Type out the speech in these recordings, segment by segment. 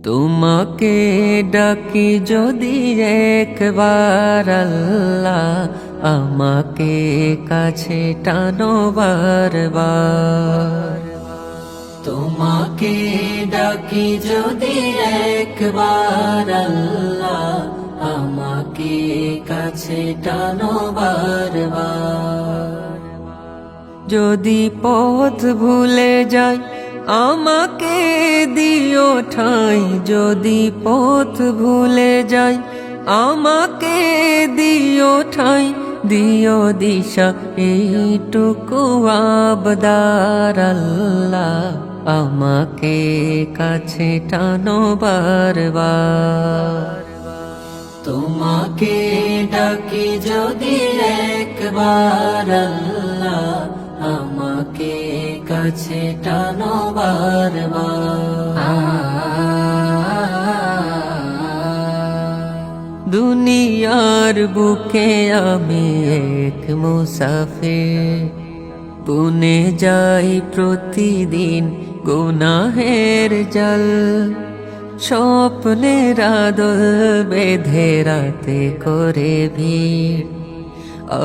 তোমাকে ডাকি যদি একবার আল্লাহ, আমাকে কাছে টানো বারবার। তোমাকে ডাকি যদি একবার আল্লাহ, আমাকে কাছে টানো বারবার। যদি পথ ভুলে যাই আমাকে দিও ঠাঁই, যদি পথ ভুলে যাই আমাকে দিও ঠাঁই, দিও দিশা এইটুকু আবদার আল্লাহ, আমাকে কাছে টানো বারবার। তোমাকে ডাকি যদি একবার আল্লাহ, আমাকে কাছে টানো বারবার। দুনিয়ার বুকে আমি এক মুসাফির, বুনে যাই প্রতিদিন গুনাহের জল। স্বপ্নের আদল বেঁধে রাতে করে ভিড়,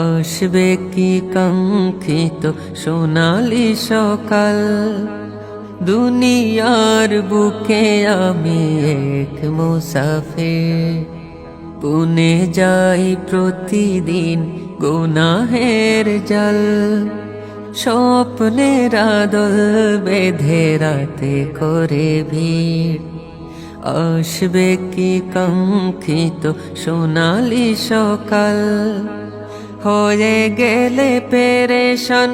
আসবে কি কাঙ্ক্ষিত সোনালি সকাল। দুনিয়ার বুকে আমি এক মুসাফির, বুনে যাই প্রতিদিন গুনাহের জল। স্বপ্নের আদল বেঁধে রাতে করে ভিড়, আসবে কি কাঙ্ক্ষিত সোনালি সকাল। হয়ে গেলে পেরেশান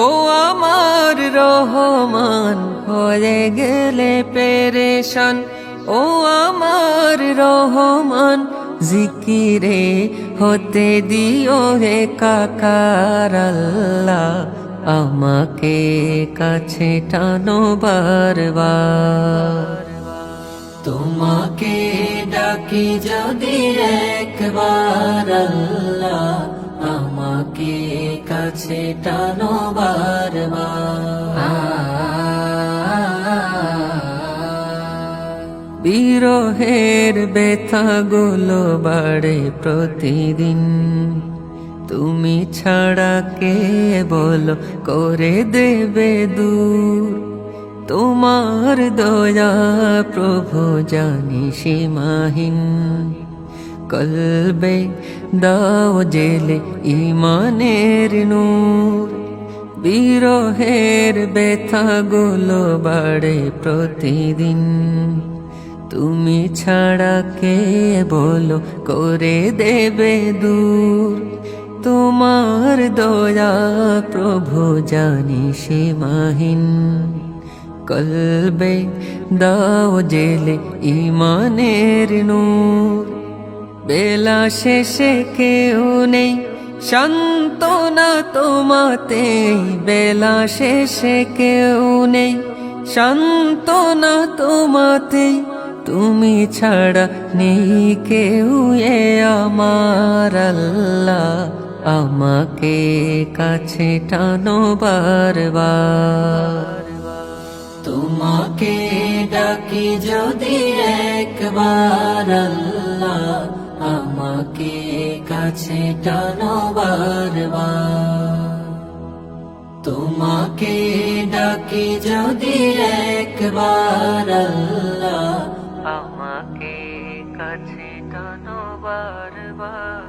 ও আমার রহমান, হয়ে গেলে পেরেশান ও আমার রহমান। জিকিরে হতে দিও হে কাকার আল্লাহ, আমাকে কাছে টানো বারবার। তোমাকে ডাকি যদি একবার আল্লাহ, আমাকে কাছে টানো বারবার। বিরহের ব্যথাগুলো বাড়ে প্রতিদিন, তুমি ছাড়া কে বলো করে দেবে দূর। তোমার দয়া প্রভু জানি সীমাহীন, কলবে দাও জেলে ইমানের নূর। বিরহের ব্যথাগুলো বাড়ে প্রতিদিন, তুমি ছাড়া কে বলো করে দেবে দূর। তোমার দয়া প্রভু জানি সীমাহীন, কলবে দাও জেলে ইমানের নূর। বেলা শেষে কেউ নেই সান্ত্বনা তোমাতে, বেলা শেষে কেউ নেই সান্ত্বনা তোমাতে। তুমি ছাড়া নেই কেউ এ আমার আল্লাহ, আমাকে কাছে টানো বারবার। তোমাকে ডাকি যদি একবার আল্লাহ, আমাকে কাছে টানো বারবার। তোমাকে ডাকি যদি একবার আল্লাহ, আমাকে কাছে টানো বারবার।